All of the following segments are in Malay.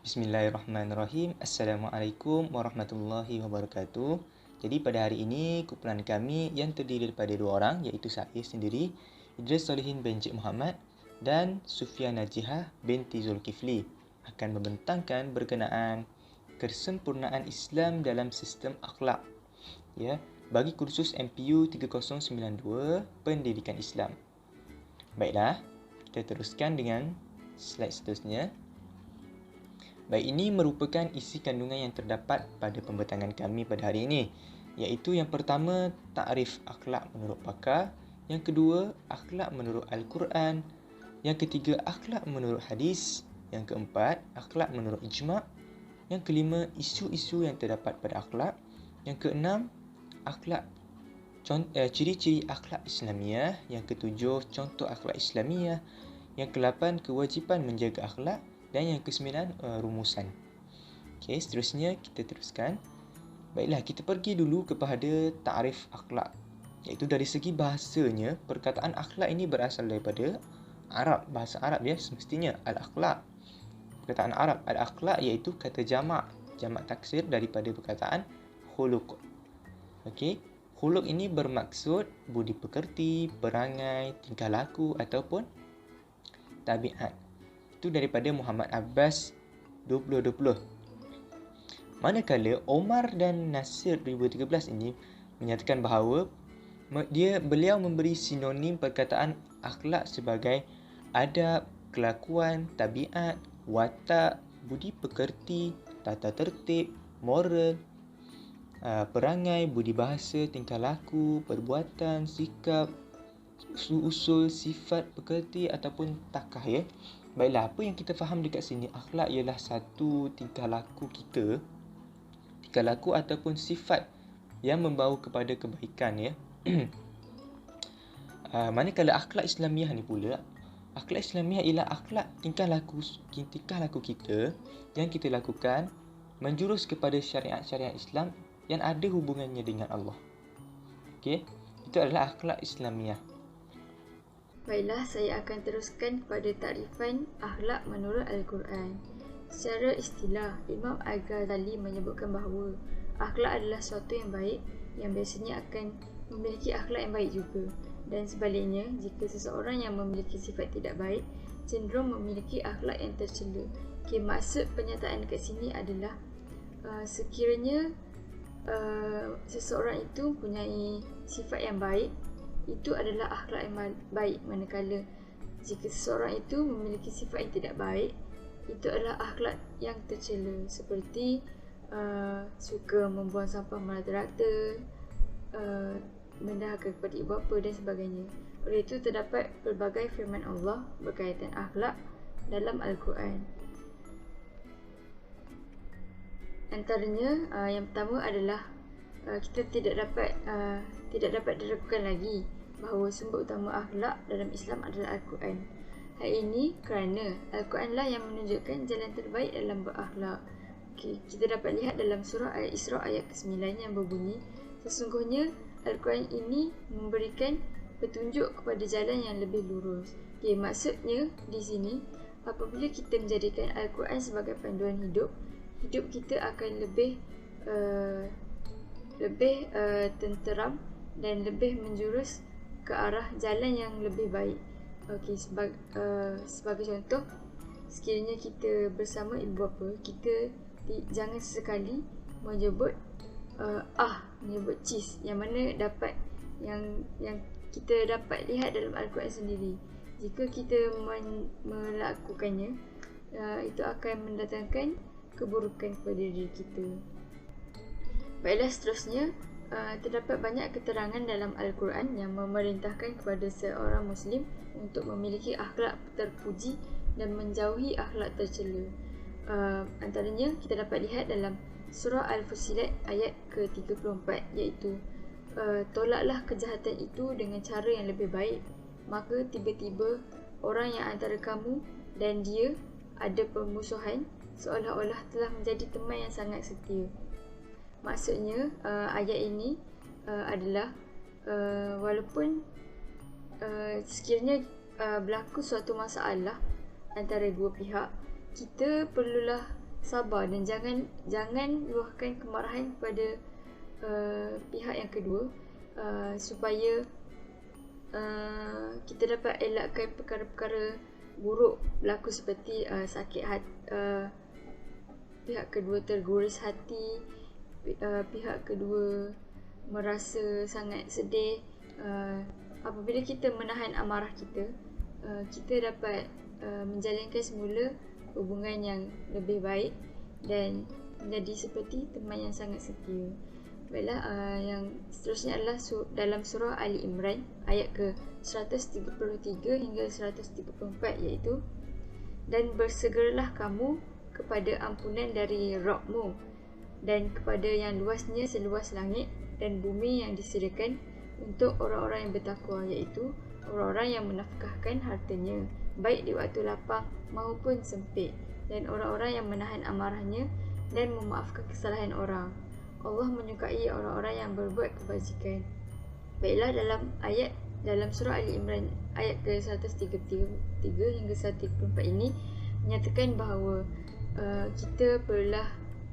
Bismillahirrahmanirrahim. Assalamualaikum warahmatullahi wabarakatuh. Jadi pada hari ini kumpulan kami yang terdiri daripada dua orang, iaitu saya sendiri, Idris Solihin bin Cik Muhammad dan Sufian Najihah binti Zulkifli, akan membentangkan berkenaan kesempurnaan Islam dalam sistem akhlak, ya, bagi kursus MPU 3092 Pendidikan Islam. Baiklah, kita teruskan dengan slide seterusnya. Baik, ini merupakan isi kandungan yang terdapat pada pembentangan kami pada hari ini, iaitu yang pertama, takrif akhlak menurut pakar, yang kedua, akhlak menurut Al-Quran, yang ketiga, akhlak menurut hadis, yang keempat, akhlak menurut ijma', yang kelima, isu-isu yang terdapat pada akhlak, yang keenam, akhlak ciri-ciri akhlak Islamiah, yang ketujuh, contoh akhlak Islamiah, yang ke-8, kewajipan menjaga akhlak, dan yang ke-9, rumusan. Okey, seterusnya kita teruskan. Baiklah, kita pergi dulu kepada takrif akhlak. Iaitu dari segi bahasanya, perkataan akhlak ini berasal daripada Arab, bahasa Arab ya, semestinya al-akhlak. Perkataan Arab al-akhlak iaitu kata jamak taksir daripada perkataan khuluq. Okey, khuluq ini bermaksud budi pekerti, perangai, tingkah laku ataupun tabiat. Itu daripada Muhammad Abbas 2020. Manakala Omar dan Nasir 2013 ini menyatakan bahawa beliau memberi sinonim perkataan akhlak sebagai adab, kelakuan, tabiat, watak, budi pekerti, tata tertib, moral, perangai, budi bahasa, tingkah laku, perbuatan, sikap, usul, sifat pekerti ataupun takah, ya. Baiklah, apa yang kita faham dekat sini, akhlak ialah satu tingkah laku kita, tingkah laku ataupun sifat yang membawa kepada kebaikan, ya. Manakala akhlak Islamiah ni pula, akhlak Islamiah ialah akhlak tingkah laku kita yang kita lakukan menjurus kepada syariat-syariat Islam yang ada hubungannya dengan Allah. Okey, itu adalah akhlak Islamiah. Baiklah, saya akan teruskan kepada takrifan akhlak menurut Al-Quran. Secara istilah, Imam Al-Ghazali menyebutkan bahawa akhlak adalah sesuatu yang baik yang biasanya akan memiliki akhlak yang baik juga. Dan sebaliknya, jika seseorang yang memiliki sifat tidak baik cenderung memiliki akhlak yang tercela. Okay, maksud pernyataan kat sini adalah sekiranya seseorang itu mempunyai sifat yang baik, itu adalah akhlak yang baik, manakala jika seseorang itu memiliki sifat yang tidak baik, itu adalah akhlak yang tercela, seperti suka membuang sampah merata-rata, mendahaka kepada ibu bapa dan sebagainya. Oleh itu terdapat pelbagai firman Allah berkaitan akhlak dalam Al-Quran. Antaranya yang pertama adalah kita tidak dapat diragukan lagi bahawa sumber utama akhlak dalam Islam adalah Al-Quran. Hal ini kerana Al-Quran lah yang menunjukkan jalan terbaik dalam berakhlak. Okay, kita dapat lihat dalam surah Al-Isra ayat ke-9 yang berbunyi, sesungguhnya Al-Quran ini memberikan petunjuk kepada jalan yang lebih lurus. Okay, maksudnya di sini, apabila kita menjadikan Al-Quran sebagai panduan hidup kita akan lebih tenteram dan lebih menjurus ke arah jalan yang lebih baik. Okey, sebagai contoh, sekiranya kita bersama ibu bapa, kita jangan sesekali menyebut menyebut cheese, yang mana yang kita dapat lihat dalam Al-Quran sendiri. Jika kita melakukannya, itu akan mendatangkan keburukan kepada diri kita. Baiklah, seterusnya, terdapat banyak keterangan dalam Al-Quran yang memerintahkan kepada seorang Muslim untuk memiliki akhlak terpuji dan menjauhi akhlak tercela. Antaranya kita dapat lihat dalam surah Al-Fussilat ayat ke-34, iaitu tolaklah kejahatan itu dengan cara yang lebih baik, maka tiba-tiba orang yang antara kamu dan dia ada permusuhan seolah-olah telah menjadi teman yang sangat setia. Maksudnya ayat ini adalah walaupun sekiranya berlaku suatu masalah antara dua pihak, kita perlulah sabar dan jangan luahkan kemarahan kepada pihak yang kedua, supaya kita dapat elakkan perkara-perkara buruk berlaku seperti sakit hati, pihak kedua tergores hati, pihak kedua merasa sangat sedih. Apabila kita menahan amarah kita, kita dapat menjalankan semula hubungan yang lebih baik dan menjadi seperti teman yang sangat setia. Baiklah, yang seterusnya adalah dalam surah Ali Imran ayat ke 133 hingga 134, iaitu, dan bersegeralah kamu kepada ampunan dari Rabbmu dan kepada yang luasnya seluas langit dan bumi yang disediakan untuk orang-orang yang bertakwa, iaitu orang-orang yang menafkahkan hartanya baik di waktu lapang maupun sempit, dan orang-orang yang menahan amarahnya dan memaafkan kesalahan orang. Allah menyukai orang-orang yang berbuat kebajikan. Baiklah, dalam surah Ali Imran ayat ke 133 hingga 134 ini menyatakan bahawa kita perlulah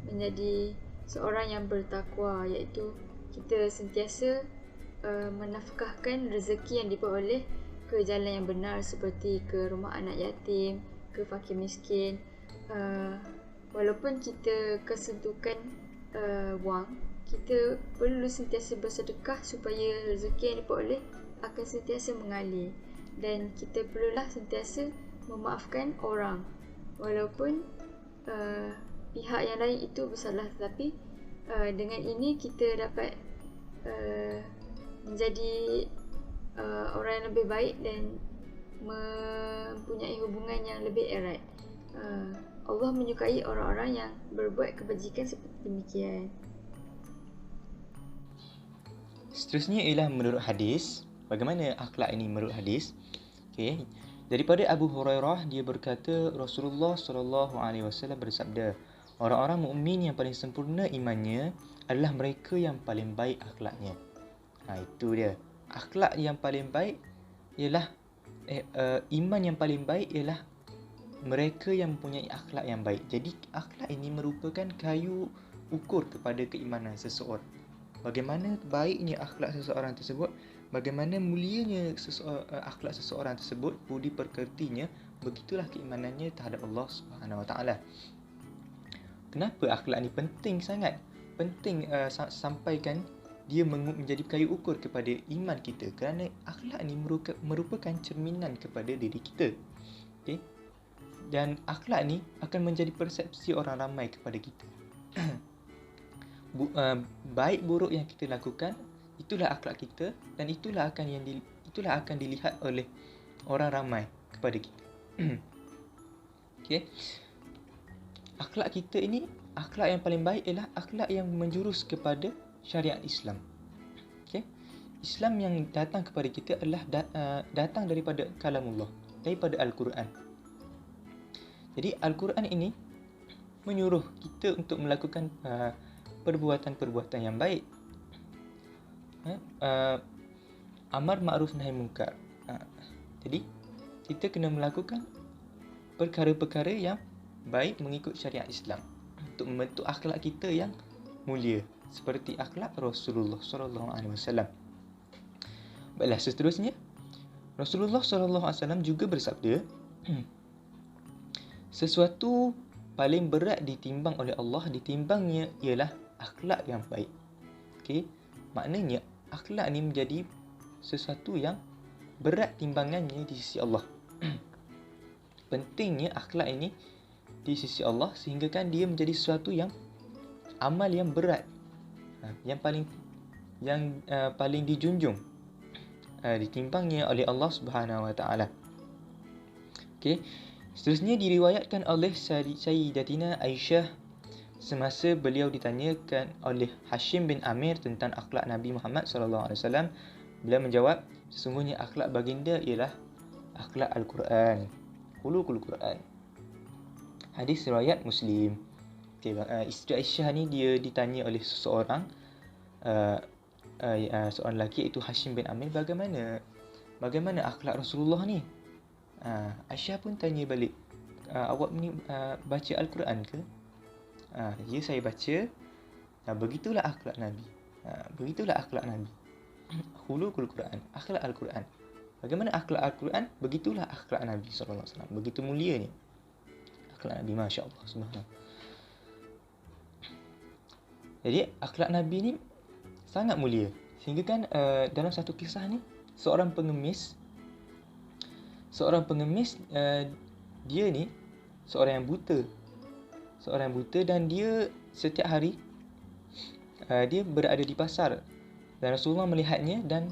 menjadi seorang yang bertakwa, iaitu kita sentiasa menafkahkan rezeki yang diperoleh ke jalan yang benar, seperti ke rumah anak yatim, ke fakir miskin. Walaupun kita kesentukan wang, kita perlu sentiasa bersedekah supaya rezeki yang diperoleh akan sentiasa mengalir, dan kita perlulah sentiasa memaafkan orang walaupun pihak yang lain itu bersalah, tetapi dengan ini kita dapat menjadi orang yang lebih baik dan mempunyai hubungan yang lebih erat. Allah menyukai orang-orang yang berbuat kebajikan seperti demikian. Seterusnya ialah menurut hadis. Bagaimana akhlak ini menurut hadis? Okey. Daripada Abu Hurairah, dia berkata Rasulullah SAW bersabda, orang-orang mukmin yang paling sempurna imannya adalah mereka yang paling baik akhlaknya. Itu dia. Akhlak yang paling baik ialah iman yang paling baik ialah mereka yang mempunyai akhlak yang baik. Jadi akhlak ini merupakan kayu ukur kepada keimanan seseorang. Bagaimana baiknya akhlak seseorang tersebut, bagaimana mulianya akhlak seseorang tersebut, budi pekertinya, begitulah keimanannya terhadap Allah Subhanahu Wa Taala. Kenapa akhlak ni penting sangat? Penting sampaikan dia menjadi kayu ukur kepada iman kita, kerana akhlak ni merupakan cerminan kepada diri kita. Okey. Dan akhlak ni akan menjadi persepsi orang ramai kepada kita. Baik buruk yang kita lakukan, itulah akhlak kita, dan itulah akan dilihat oleh orang ramai kepada kita. Okey. Akhlak kita ini, akhlak yang paling baik ialah akhlak yang menjurus kepada syariat Islam. Okey. Islam yang datang kepada kita adalah datang daripada kalamullah, daripada Al-Quran. Jadi Al-Quran ini menyuruh kita untuk melakukan perbuatan-perbuatan yang baik. Amar ma'ruf nahi munkar. Jadi kita kena melakukan perkara-perkara yang baik mengikut syariat Islam untuk membentuk akhlak kita yang mulia seperti akhlak Rasulullah SAW. Baiklah, seterusnya Rasulullah SAW juga bersabda, sesuatu paling berat ditimbang oleh Allah, ditimbangnya ialah akhlak yang baik. Okey, maknanya akhlak ni menjadi sesuatu yang berat timbangannya di sisi Allah. Pentingnya akhlak ini di sisi Allah sehingga kan dia menjadi sesuatu yang amal yang berat, yang paling dijunjung, ditimbangnya oleh Allah Subhanahu Wa Taala. Okey. Seterusnya diriwayatkan oleh Sayyidatina Aisyah semasa beliau ditanyakan oleh Hashim bin Amir tentang akhlak Nabi Muhammad SAW. Beliau menjawab, sesungguhnya akhlak baginda ialah akhlak Al-Quran, khuluqul Quran. Hadis riwayat Muslim. Okay, isteri Aisyah ni dia ditanya oleh seseorang, seorang lelaki iaitu Hashim bin Amir, bagaimana akhlak Rasulullah ni? Aisyah pun tanya balik, awak ni baca Al-Quran ke? Ya saya baca, begitulah akhlak Nabi. Begitulah akhlak Nabi. Khuluqul Quran, akhlak Al-Quran. Bagaimana akhlak Al-Quran? Begitulah akhlak Nabi SAW. Begitu mulianya akhlak Nabi, Masya Allah, subhanallah. Jadi akhlak Nabi ni sangat mulia. Sehingga kan dalam satu kisah ni, seorang pengemis, dia ni seorang yang buta dan dia setiap hari dia berada di pasar dan Rasulullah melihatnya dan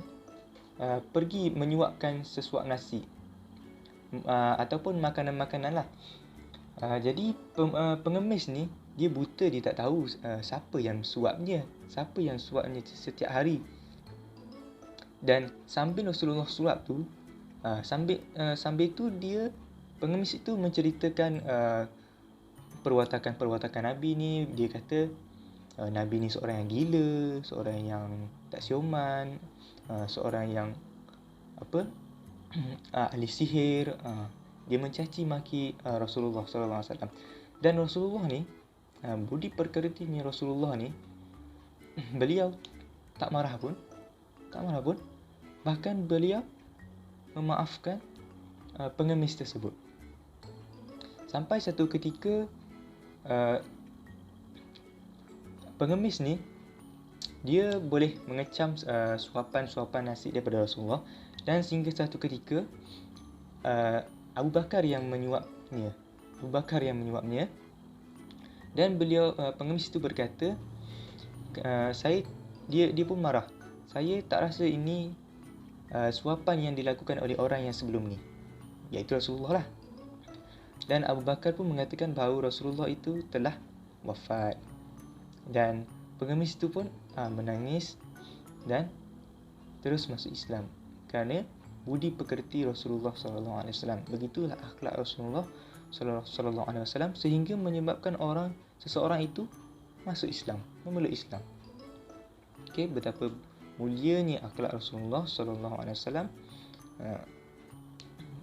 pergi menyuapkan sesuap nasi ataupun makanan-makanan lah. Jadi pengemis ni dia buta, dia tak tahu siapa yang suapnya setiap hari. Dan sambil Rasulullah suap tu, sambil tu dia pengemis itu menceritakan perwatakan Nabi ni. Dia kata Nabi ni seorang yang gila, seorang yang tak siuman, seorang yang ahli sihir. Dia mencaci maki Rasulullah sallallahu alaihi wasallam. Dan Rasulullah ni, budi pekertinya Rasulullah ni, beliau tak marah pun. Bahkan beliau memaafkan pengemis tersebut. Sampai satu ketika pengemis ni dia boleh mengecam suapan nasi daripada Rasulullah, dan sehingga satu ketika Abu Bakar yang menyuapnya. Dan beliau pengemis itu berkata, dia pun marah. Saya tak rasa ini suapan yang dilakukan oleh orang yang sebelum ni, iaitu Rasulullah lah. Dan Abu Bakar pun mengatakan bahawa Rasulullah itu telah wafat. Dan pengemis itu pun menangis dan terus masuk Islam kerana budi pekerti Rasulullah sallallahu alaihi wasallam. Begitulah akhlak Rasulullah sallallahu alaihi wasallam sehingga menyebabkan seseorang itu masuk Islam, memeluk Islam. Okey, betapa mulianya akhlak Rasulullah sallallahu alaihi wasallam.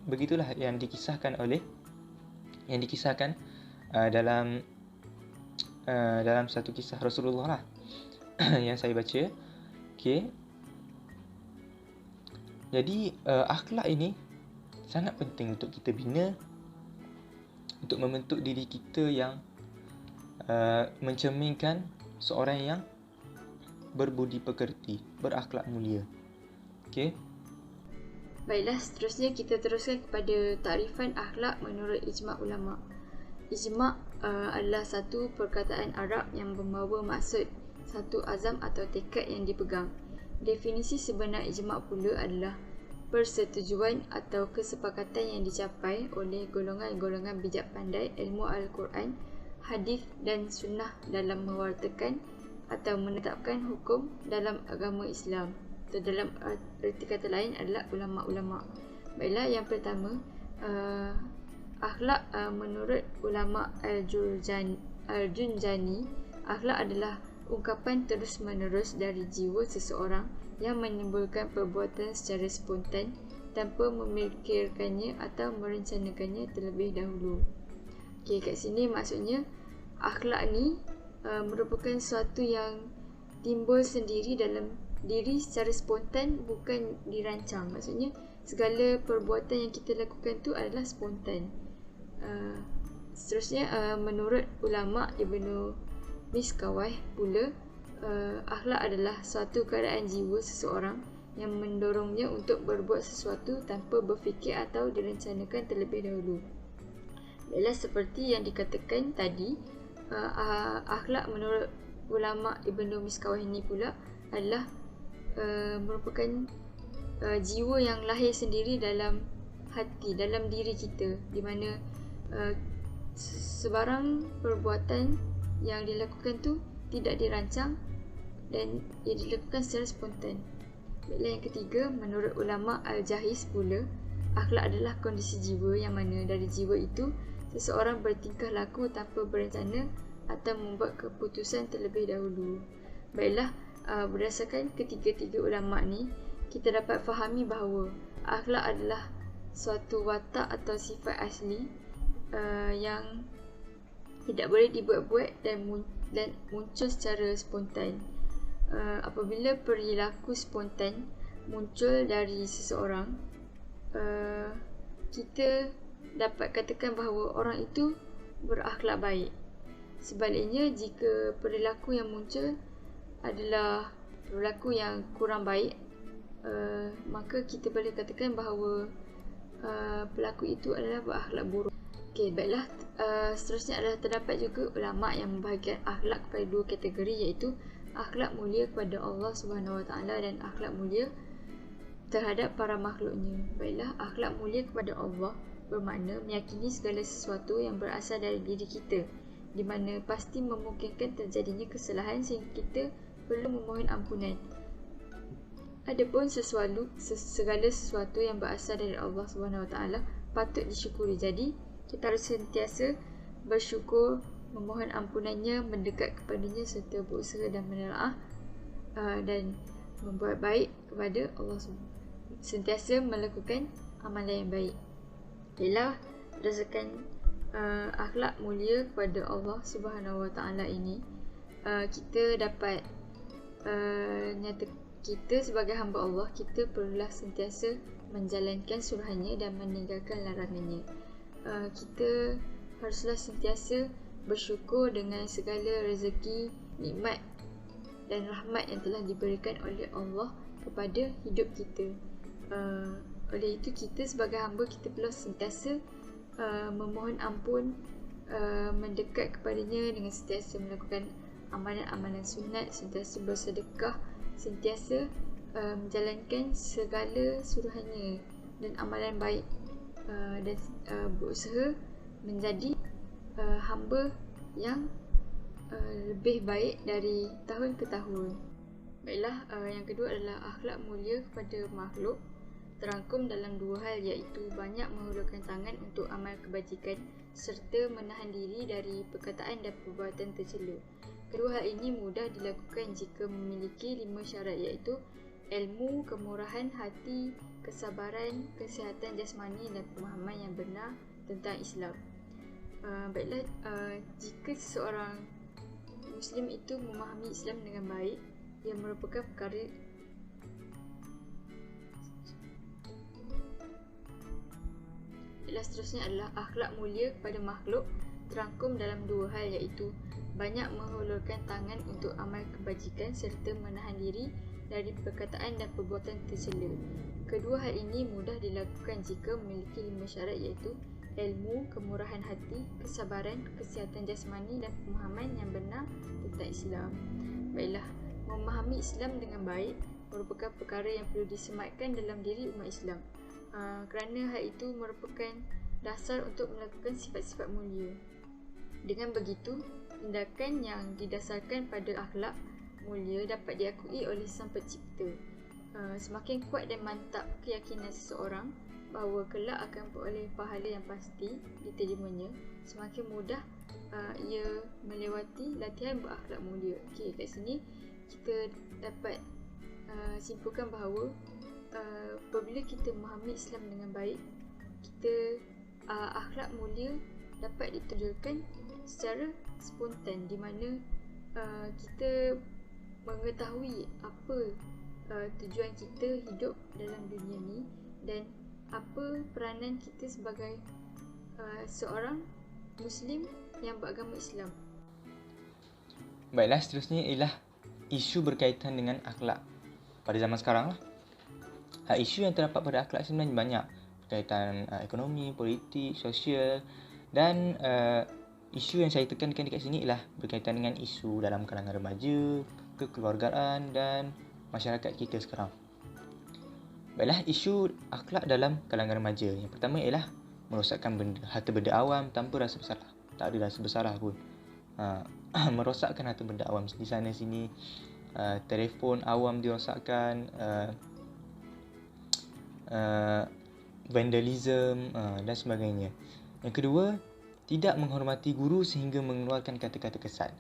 Begitulah yang dikisahkan dalam satu kisah Rasulullah lah yang saya baca. Okey. Jadi akhlak ini sangat penting untuk kita bina, untuk membentuk diri kita yang mencerminkan seorang yang berbudi pekerti, berakhlak mulia. Okey. Baiklah, seterusnya kita teruskan kepada takrifan akhlak menurut ijma' ulama'. Ijma' adalah satu perkataan Arab yang membawa maksud satu azam atau tekad yang dipegang. Definisi sebenar ijma' pula adalah persetujuan atau kesepakatan yang dicapai oleh golongan-golongan bijak pandai ilmu Al-Quran, hadis dan sunnah dalam mewartakan atau menetapkan hukum dalam agama Islam. Atau dalam erti kata lain adalah ulama'-ulama'. Baiklah, yang pertama, akhlak menurut ulama' Al-Junjani, akhlak adalah ungkapan terus-menerus dari jiwa seseorang yang menimbulkan perbuatan secara spontan tanpa memikirkannya atau merencanakannya terlebih dahulu. Okey, kat sini maksudnya akhlak ni merupakan sesuatu yang timbul sendiri dalam diri secara spontan, bukan dirancang. Maksudnya segala perbuatan yang kita lakukan tu adalah spontan. Seterusnya, menurut ulama' Ibnu Miskawah pula, akhlak adalah suatu keadaan jiwa seseorang yang mendorongnya untuk berbuat sesuatu tanpa berfikir atau direncanakan terlebih dahulu. Ialah seperti yang dikatakan tadi, akhlak menurut ulama' Ibnu Miskawah ini pula adalah merupakan jiwa yang lahir sendiri dalam hati, dalam diri kita, di mana sebarang perbuatan yang dilakukan tu tidak dirancang dan ia dilakukan secara spontan. Baiklah, yang ketiga, menurut ulama' Al-Jahiz pula, akhlak adalah kondisi jiwa yang mana dari jiwa itu seseorang bertingkah laku tanpa berencana atau membuat keputusan terlebih dahulu. Baiklah, berdasarkan ketiga-tiga ulama' ni, kita dapat fahami bahawa akhlak adalah suatu watak atau sifat asli yang tidak boleh dibuat-buat dan muncul secara spontan. Apabila perilaku spontan muncul dari seseorang, kita dapat katakan bahawa orang itu berakhlak baik. Sebaliknya, jika perilaku yang muncul adalah perilaku yang kurang baik, maka kita boleh katakan bahawa pelaku itu adalah berakhlak buruk. Okey, baiklah. Seterusnya adalah terdapat juga ulama yang membahagikan akhlak kepada dua kategori, iaitu akhlak mulia kepada Allah Subhanahu Wa Taala dan akhlak mulia terhadap para makhluknya. Baiklah, akhlak mulia kepada Allah bermakna meyakini segala sesuatu yang berasal dari diri kita, di mana pasti memungkinkan terjadinya kesalahan sehingga kita perlu memohon ampunan. Adapun segala sesuatu yang berasal dari Allah Subhanahu Wa Taala patut disyukuri. Jadi kita harus sentiasa bersyukur, memohon ampunannya, mendekat kepadanya serta berusaha dan menelaah dan membuat baik kepada Allah SWT. Sentiasa melakukan amalan yang baik. Ialah berdasarkan akhlak mulia kepada Allah Subhanahu Wa Taala ini, kita dapat kita sebagai hamba Allah, kita perlulah sentiasa menjalankan suruhannya dan meninggalkan larangannya. Kita haruslah sentiasa bersyukur dengan segala rezeki, nikmat dan rahmat yang telah diberikan oleh Allah kepada hidup kita. Oleh itu, kita sebagai hamba, kita perlu sentiasa memohon ampun, mendekat kepadanya dengan sentiasa melakukan amalan-amalan sunat, sentiasa bersedekah, sentiasa menjalankan segala suruhannya dan amalan baik, dan berusaha menjadi hamba yang lebih baik dari tahun ke tahun. Baiklah, yang kedua adalah akhlak mulia kepada makhluk, terangkum dalam dua hal, iaitu banyak mengulurkan tangan untuk amal kebajikan serta menahan diri dari perkataan dan perbuatan tercela. Kedua hal ini mudah dilakukan jika memiliki 5 syarat, iaitu ilmu, kemurahan hati, kesabaran, kesihatan jasmani dan pemahaman yang benar tentang Islam. Baiklah, jika seseorang Muslim itu memahami Islam dengan baik, ia merupakan perkara seterusnya adalah akhlak mulia kepada makhluk, terangkum dalam dua hal, iaitu banyak menghulurkan tangan untuk amal kebajikan serta menahan diri dari perkataan dan perbuatan tercela. Kedua hal ini mudah dilakukan jika memiliki 5 syarat, iaitu ilmu, kemurahan hati, kesabaran, kesihatan jasmani dan pemahaman yang benar tentang Islam. Baiklah, memahami Islam dengan baik merupakan perkara yang perlu disematkan dalam diri umat Islam, kerana hal itu merupakan dasar untuk melakukan sifat-sifat mulia. Dengan begitu, tindakan yang didasarkan pada akhlak mulia dapat diakui oleh Sang Pencipta. Semakin kuat dan mantap keyakinan seseorang bahawa kelak akan beroleh pahala yang pasti diterimanya, semakin mudah ia melewati latihan berakhlak mulia. Okey, kat sini kita dapat simpulkan bahawa apabila kita memahami Islam dengan baik, kita akhlak mulia dapat ditunjukkan secara spontan, di mana kita mengetahui apa tujuan kita hidup dalam dunia ni dan apa peranan kita sebagai seorang Muslim yang beragama Islam. Baiklah, seterusnya ialah isu berkaitan dengan akhlak pada zaman sekarang lah. Isu yang terdapat pada akhlak sebenarnya banyak, berkaitan ekonomi, politik, sosial, dan isu yang saya tekankan dekat sini ialah berkaitan dengan isu dalam kalangan remaja, kekeluargaan dan masyarakat kita sekarang. Baiklah, isu akhlak dalam kalangan remaja. Yang pertama ialah merosakkan harta benda awam tanpa rasa bersalah. Tak ada rasa bersalah pun. Merosakkan harta benda awam di sana sini. Telefon awam dirosakkan, vandalism dan sebagainya. Yang kedua, tidak menghormati guru sehingga mengeluarkan kata-kata kesat.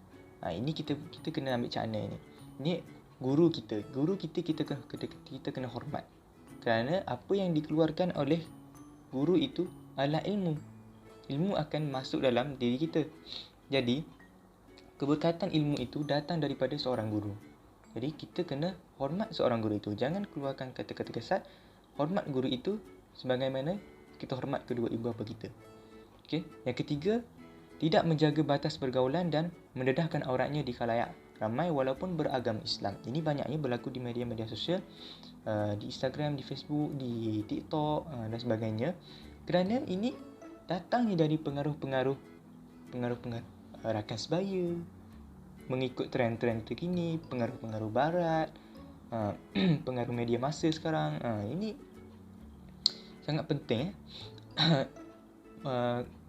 Ini kita kena ambil cakna ni. Ini guru kita kita kena hormat. Kerana apa yang dikeluarkan oleh guru itu adalah ilmu. Ilmu akan masuk dalam diri kita. Jadi, keberkatan ilmu itu datang daripada seorang guru. Jadi, kita kena hormat seorang guru itu. Jangan keluarkan kata-kata kasar. Hormat guru itu sebagaimana kita hormat kedua ibu bapa kita. Okey. Yang ketiga, tidak menjaga batas pergaulan dan mendedahkan auratnya di khalayak ramai walaupun beragama Islam. Ini banyaknya berlaku di media-media sosial, di Instagram, di Facebook, di TikTok dan sebagainya. Kerana ini datangnya dari pengaruh-pengaruh rakan sebaya, mengikut trend-trend terkini, pengaruh-pengaruh barat, pengaruh media masa sekarang. Ini sangat penting.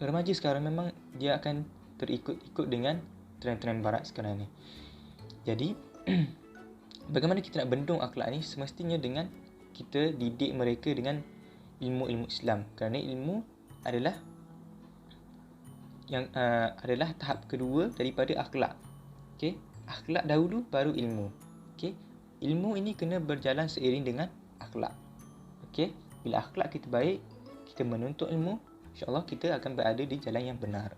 Remaja sekarang memang dia akan terikut-ikut dengan trend-trend barat sekarang ni. Jadi, bagaimana kita nak bendung akhlak ni? Semestinya dengan kita didik mereka dengan ilmu-ilmu Islam. Kerana ilmu adalah adalah tahap kedua daripada akhlak. Okey, akhlak dahulu baru ilmu. Okey, ilmu ini kena berjalan seiring dengan akhlak. Okey, bila akhlak kita baik, kita menuntut ilmu, insya-Allah kita akan berada di jalan yang benar.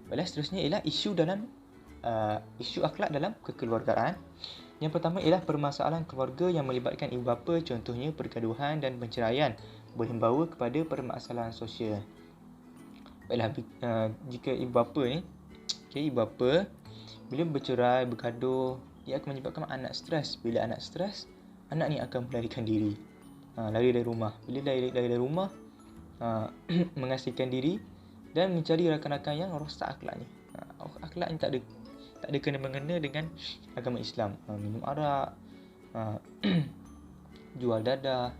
Baiklah, seterusnya ialah isu akhlak dalam kekeluargaan. Yang pertama ialah permasalahan keluarga yang melibatkan ibu bapa, contohnya pergaduhan dan perceraian boleh membawa kepada permasalahan sosial. Baiklah, jika ibu bapa ni, ibu bapa bila bercerai, bergaduh, dia akan menyebabkan anak stres. Bila anak stres, anak ni akan melarikan diri, lari dari rumah. Bila lari dari rumah, mengasingkan diri dan mencari rakan-rakan yang rosak akhlaknya. Akhlak ni tak ada kena-mengena dengan agama Islam. Minum arak, jual dadah,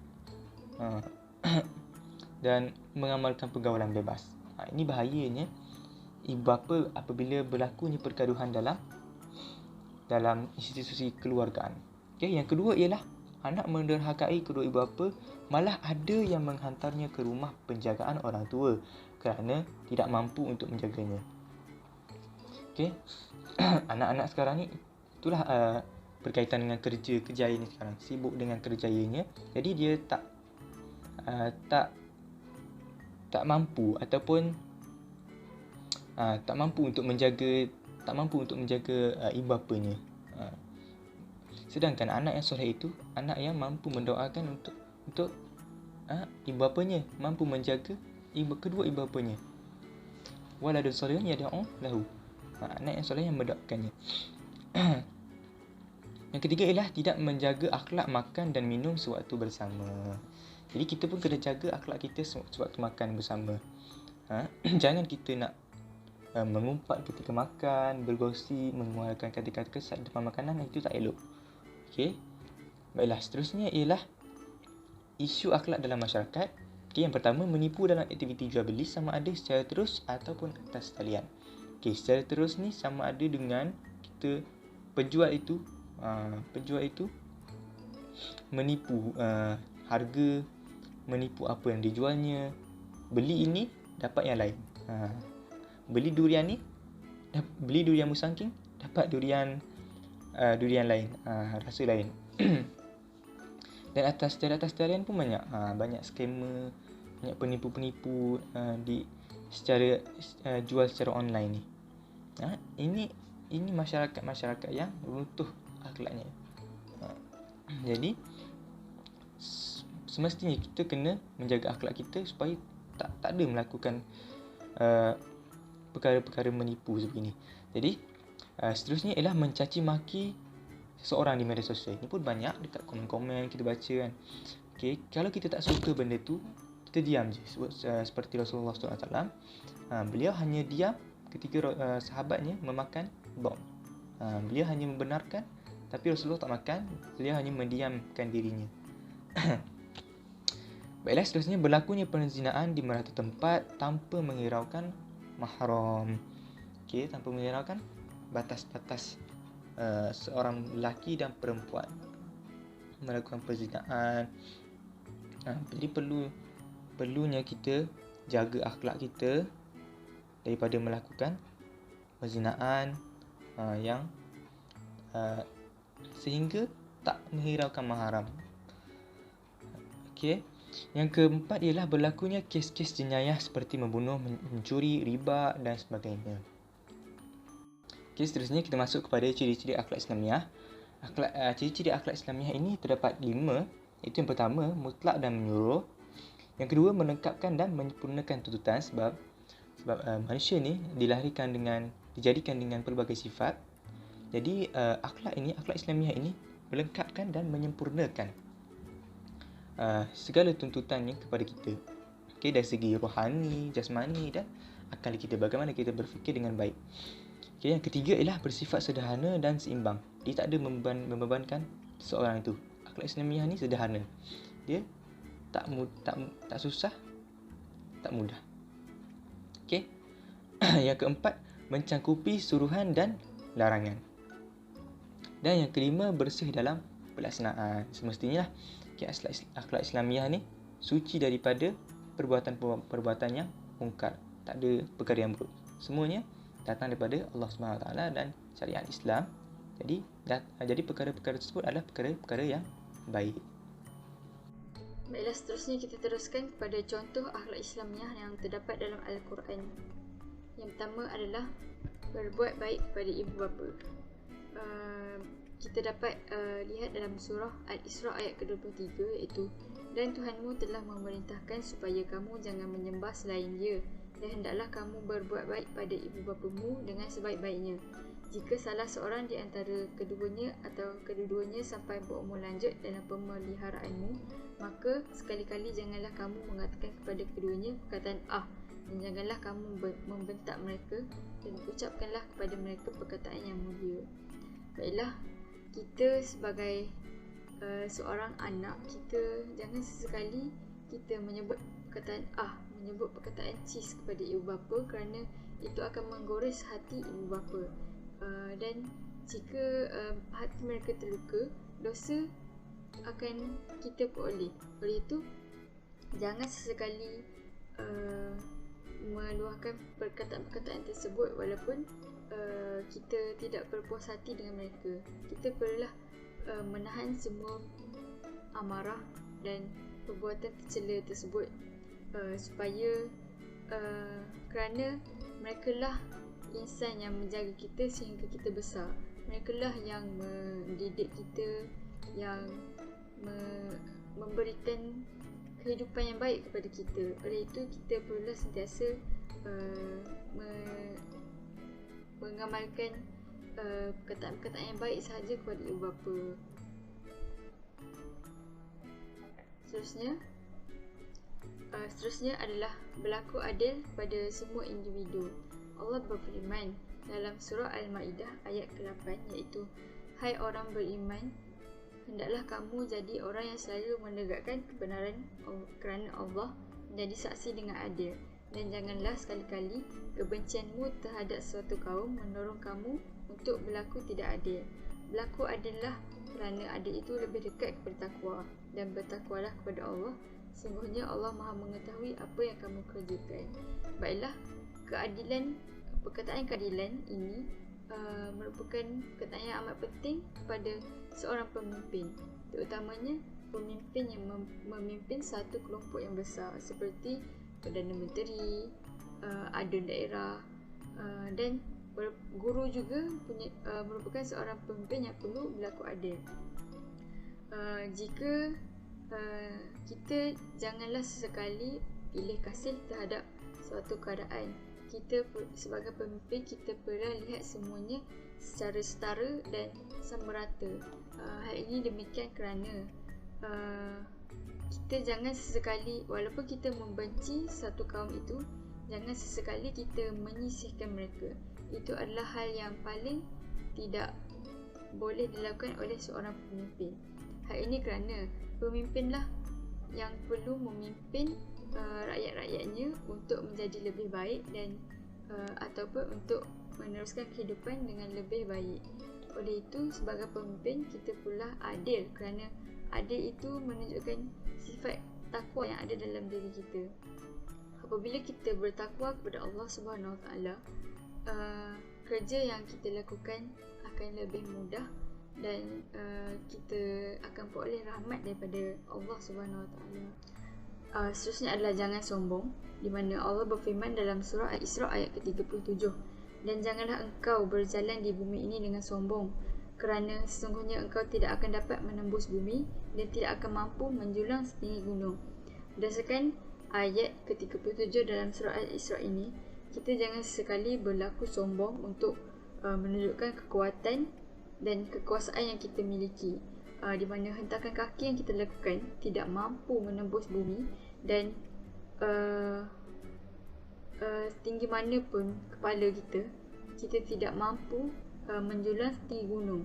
dan mengamalkan pergaulan bebas. Ini bahayanya ibu bapa apabila berlakunya pergaduhan dalam institusi keluargaan. Okay, yang kedua ialah anak menderhakai kedua ibu bapa, malah ada yang menghantarnya ke rumah penjagaan orang tua kerana tidak mampu untuk menjaganya. Okey. Anak-anak sekarang ni itulah berkaitan dengan kerjaya ni sekarang, sibuk dengan kerjayanya. Jadi dia tak mampu ataupun tak mampu untuk menjaga ibu bapanya. Sedangkan anak yang soleh itu anak yang mampu mendoakan untuk ibu bapanya, mampu menjaga kedua ibu bapanya. Waladun solehun yad'u lahu. Anak yang soleh yang mendoakannya. Yang ketiga ialah tidak menjaga akhlak makan dan minum sewaktu bersama. Jadi kita pun kena jaga akhlak kita sewaktu makan bersama. Jangan kita nak mengumpat ketika makan, bergosip, mengeluarkan kata-kata kesat depan makanan, itu tak elok. Okey. Baiklah, seterusnya ialah isu akhlak dalam masyarakat. Okey, yang pertama, menipu dalam aktiviti jual beli sama ada secara terus ataupun atas talian. Okey, secara terus ni sama ada dengan kita penjual itu menipu harga, menipu apa yang dijualnya. Beli ini dapat yang lain. Beli durian musangking dapat durian lain, rasa lain. Dan secara atas talian pun banyak scammer, banyak penipu-penipu secara jual secara online ni. Ini masyarakat yang runtuh akhlaknya. Jadi semestinya kita kena menjaga akhlak kita supaya tak ada melakukan perkara-perkara menipu seperti ini. Jadi seterusnya ialah mencaci maki seseorang di media sosial. Ini pun banyak dekat komen-komen kita baca kan. Okey, kalau kita tak suka benda tu, kita diam je. Seperti Rasulullah SAW, beliau hanya diam ketika sahabatnya memakan bom. Beliau hanya membenarkan, tapi Rasulullah tak makan. Beliau hanya mendiamkan dirinya. Baiklah, seterusnya berlakunya perzinaan di merata tempat tanpa menghiraukan mahram. Okey, tanpa menghiraukan batas-batas seorang lelaki dan perempuan melakukan perzinaan. Jadi perlunya kita jaga akhlak kita daripada melakukan perzinaan yang sehingga tak menghiraukan mahram. Okey. Yang keempat ialah berlakunya kes-kes jenayah seperti membunuh, mencuri, riba dan sebagainya. Okey, seterusnya kita masuk kepada ciri-ciri akhlak Islamiah. Ciri-ciri akhlak Islamiah ini terdapat 5, iaitu yang pertama, mutlak dan menyuruh. Yang kedua, melengkapkan dan menyempurnakan tuntutan sebab manusia ni dijadikan dengan pelbagai sifat. Jadi akhlak Islamiah ini melengkapkan dan menyempurnakan segala tuntutannya kepada kita. Okey, dari segi rohani, jasmani dan akal kita, bagaimana kita berfikir dengan baik. Okey, yang ketiga ialah bersifat sederhana dan seimbang. Dia tak ada membebankan seseorang itu. Akhlak Islamiah ni sederhana. Dia tak susah, tak mudah. Okey. Yang keempat, mencangkupi suruhan dan larangan. Dan yang kelima, bersih dalam pelaksanaan. Semestinya akhlak Islamiah ni suci daripada perbuatan yang mungkar. Tak ada perkara yang buruk. Semuanya datang daripada Allah SWT dan syariat Islam. Jadi perkara-perkara tersebut adalah perkara-perkara yang baik. Baiklah, seterusnya kita teruskan kepada contoh akhlak Islamiah yang terdapat dalam Al-Quran. Yang pertama adalah berbuat baik kepada ibu bapa. Kita dapat lihat dalam surah Al-Isra ayat ke-23, iaitu, dan Tuhanmu telah memerintahkan supaya kamu jangan menyembah selain Dia, dan hendaklah kamu berbuat baik pada ibu bapamu dengan sebaik-baiknya. Jika salah seorang di antara keduanya atau kedua-duanya sampai berumur lanjut dalam pemeliharaanmu, maka sekali-kali janganlah kamu mengatakan kepada keduanya perkataan dan janganlah kamu membentak mereka, dan ucapkanlah kepada mereka perkataan yang mulia. Baiklah, kita sebagai seorang anak, kita jangan sesekali kita menyebut perkataan cis kepada ibu bapa, kerana itu akan menggores hati ibu bapa. Dan jika hati mereka terluka, dosa akan kita peroleh. Oleh itu, jangan sesekali meluahkan perkataan-perkataan tersebut walaupun kita tidak berpuas hati dengan mereka. Kita perlulah menahan semua amarah dan perbuatan tercela tersebut, supaya kerana mereka lah insan yang menjaga kita sehingga kita besar. Mereka lah yang mendidik kita, yang memberikan kehidupan yang baik kepada kita. Oleh itu, kita perlulah sentiasa mengamalkan perkataan-perkataan yang baik sahaja kepada ibu bapa. Seterusnya adalah berlaku adil pada semua individu. Allah berfirman dalam surah Al-Ma'idah ayat ke-8, iaitu, hai orang beriman, hendaklah kamu jadi orang yang selalu menegakkan kebenaran kerana Allah, menjadi saksi dengan adil, dan janganlah sekali-kali kebencianmu terhadap suatu kaum mendorong kamu untuk berlaku tidak adil. Berlaku adillah kerana adil itu lebih dekat kepada takwa, dan bertakwalah kepada Allah. Sungguhnya Allah Maha mengetahui apa yang kamu kerjakan. Baiklah, perkataan keadilan ini merupakan perkataan yang amat penting kepada seorang pemimpin, terutamanya pemimpin yang memimpin satu kelompok yang besar seperti Perdana Menteri, adun daerah, dan guru juga merupakan seorang pemimpin yang perlu berlaku adil. Jika kita janganlah sesekali pilih kasih terhadap suatu keadaan. Kita sebagai pemimpin, kita perlu lihat semuanya secara setara dan sama rata. Hal ini demikian kerana kita jangan sesekali, walaupun kita membenci satu kaum itu, jangan sesekali kita menyisihkan mereka. Itu adalah hal yang paling tidak boleh dilakukan oleh seorang pemimpin. Hal ini kerana pemimpinlah yang perlu memimpin rakyat-rakyatnya untuk menjadi lebih baik dan ataupun untuk meneruskan kehidupan dengan lebih baik. Oleh itu, sebagai pemimpin kita pula adil, kerana adil itu menunjukkan sifat takwa yang ada dalam diri kita. Apabila kita bertakwa kepada Allah Subhanahu Wa Taala, kerja yang kita lakukan akan lebih mudah dan kita akan peroleh rahmat daripada Allah Subhanahu Wa Taala. Seterusnya adalah jangan sombong, di mana Allah berfirman dalam surah Al-Isra ayat ke-37, Dan janganlah engkau berjalan di bumi ini dengan sombong, kerana sesungguhnya engkau tidak akan dapat menembus bumi dan tidak akan mampu menjulang setinggi gunung. Berdasarkan ayat ke-37 dalam surah Al-Isra ini, kita jangan sekali berlaku sombong untuk menunjukkan kekuatan dan kekuasaan yang kita miliki, di mana hentakan kaki yang kita lakukan tidak mampu menembus bumi dan tinggi mana pun kepala kita tidak mampu menjulang setinggi gunung.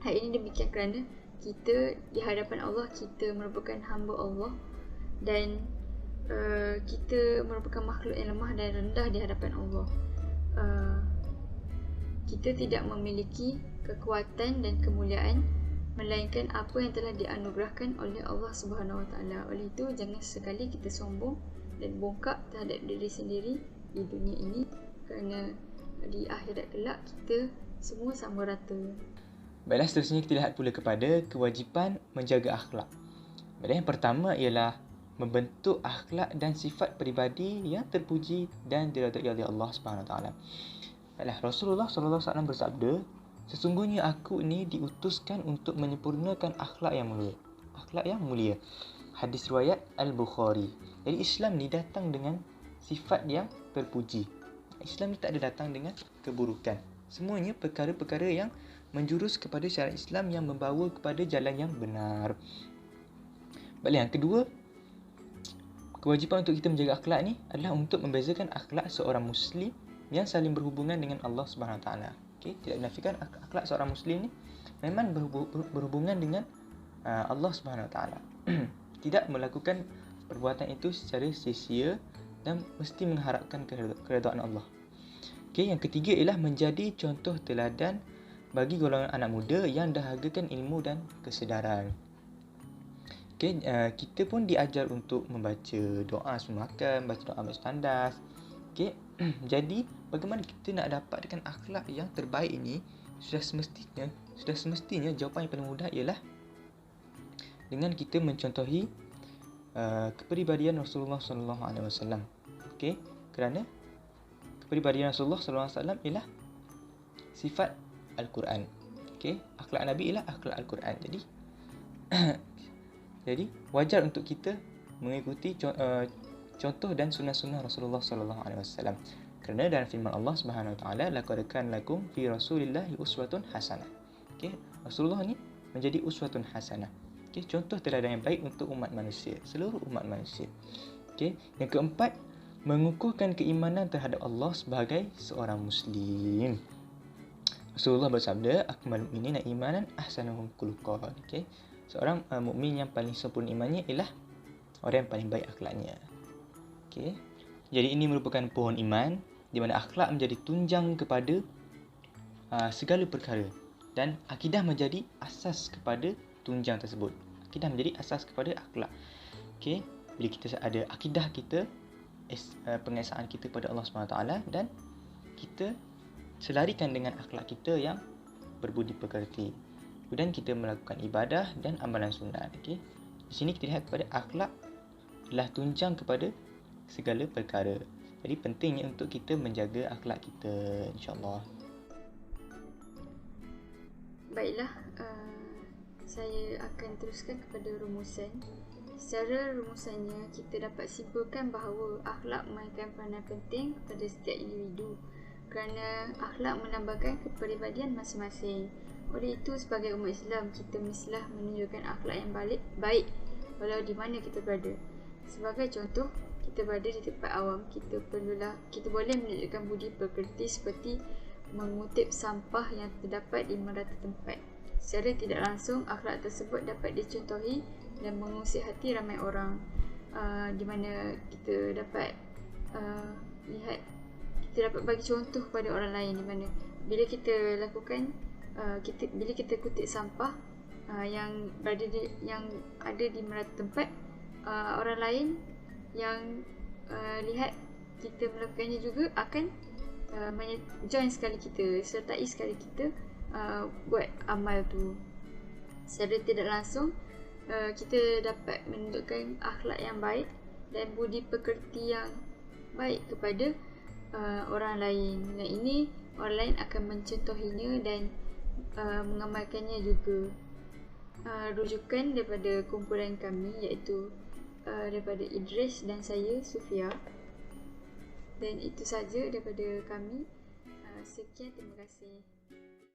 Hal ini demikian kerana kita di hadapan Allah, kita merupakan hamba Allah dan kita merupakan makhluk yang lemah dan rendah di hadapan Allah. Kita tidak memiliki kekuatan dan kemuliaan melainkan apa yang telah dianugerahkan oleh Allah Subhanahu Wa Taala. Oleh itu, jangan sekali kita sombong dan bongkak terhadap diri sendiri di dunia ini, kerana di akhirat kelak kita semua sama rata. Baiklah, seterusnya kita lihat pula kepada kewajipan menjaga akhlak. Baiklah, yang pertama ialah membentuk akhlak dan sifat peribadi yang terpuji dan diridai oleh Allah Subhanahu Wa Taala. Baiklah, Rasulullah SAW bersabda, sesungguhnya aku ni diutuskan untuk menyempurnakan akhlak yang mulia. Akhlak yang mulia. Hadis riwayat Al-Bukhari. Jadi Islam ni datang dengan sifat yang terpuji. Islam ni tak ada datang dengan keburukan. Semuanya perkara-perkara yang menjurus kepada syariat Islam yang membawa kepada jalan yang benar. Baiklah, yang kedua, kewajipan untuk kita menjaga akhlak ni adalah untuk membezakan akhlak seorang Muslim yang saling berhubungan dengan Allah Subhanahu Taala. Okey, tidak menafikan akhlak seorang Muslim ni memang berhubungan dengan Allah Subhanahu Taala. Tidak melakukan perbuatan itu secara sia-sia dan mesti mengharapkan keredaan Allah. Okey, yang ketiga ialah menjadi contoh teladan bagi golongan anak muda yang dahagakan ilmu dan kesedaran. Okey, kita pun diajar untuk membaca doa sebelum makan, baca doa bertandas. Okey, jadi bagaimana kita nak dapatkan akhlak yang terbaik ini? Sudah semestinya jawapan yang paling mudah ialah dengan kita mencontohi kepribadian Rasulullah sallallahu alaihi wasallam. Okey, kerana kepribadian Rasulullah sallallahu alaihi wasallam ialah sifat Al-Quran. Okey, akhlak Nabi ialah akhlak Al-Quran. Jadi wajar untuk kita mengikuti contoh dan sunnah-sunnah Rasulullah sallallahu alaihi wasallam. Kerana dalam firman Allah Subhanahu Wa Taala, laqad kana lakum fi Rasulillahi uswatun hasanah. Okey, Rasulullah ni menjadi uswatun hasanah. Okey, contoh teladan yang baik untuk umat manusia, seluruh umat manusia. Okey, yang keempat, mengukuhkan keimanan terhadap Allah sebagai seorang Muslim. Rasulullah bersabda, akmalul mu'minina imanan ahsanuhum khuluqan. Okey, seorang mukmin yang paling sempurna imannya ialah orang yang paling baik akhlaknya. Okey, jadi ini merupakan pohon iman di mana akhlak menjadi tunjang kepada segala perkara dan akidah menjadi asas kepada tunjang tersebut. Akidah menjadi asas kepada akhlak. Okey, bila kita ada akidah kita, pengesaan kita pada Allah SWT dan kita selarikan dengan akhlak kita yang berbudi pekerti. Kemudian kita melakukan ibadah dan amalan sunat. Okey, di sini kita lihat kepada akhlak adalah tunjang kepada segala perkara. Jadi pentingnya untuk kita menjaga akhlak kita, insya-Allah. Baiklah, saya akan teruskan kepada rumusan. Secara rumusannya, kita dapat simpulkan bahawa akhlak memainkan peranan penting pada setiap individu kerana akhlak melambangkan kepribadian masing-masing. Oleh itu, sebagai umat Islam, kita mestilah menunjukkan akhlak yang baik walau di mana kita berada. Sebagai contoh, kita berada di tempat awam, kita boleh menunjukkan budi pekerti seperti mengutip sampah yang terdapat di merata tempat. Secara tidak langsung, akhlak tersebut dapat dicontohi dan mengusik hati ramai orang, di mana kita dapat lihat, kita dapat bagi contoh kepada orang lain, di mana bila kita lakukan bila kita kutip sampah yang ada di merata tempat, orang lain yang lihat kita melakukannya juga akan join sekali kita, sertai sekali kita buat amal tu. Secara tidak langsung, kita dapat menunjukkan akhlak yang baik dan budi pekerti yang baik kepada orang lain. Dan ini orang lain akan mencontohinya dan mengamalkannya juga. Rujukan daripada kumpulan kami iaitu daripada Idris dan saya, Sufia. Dan itu saja daripada kami. Sekian, terima kasih.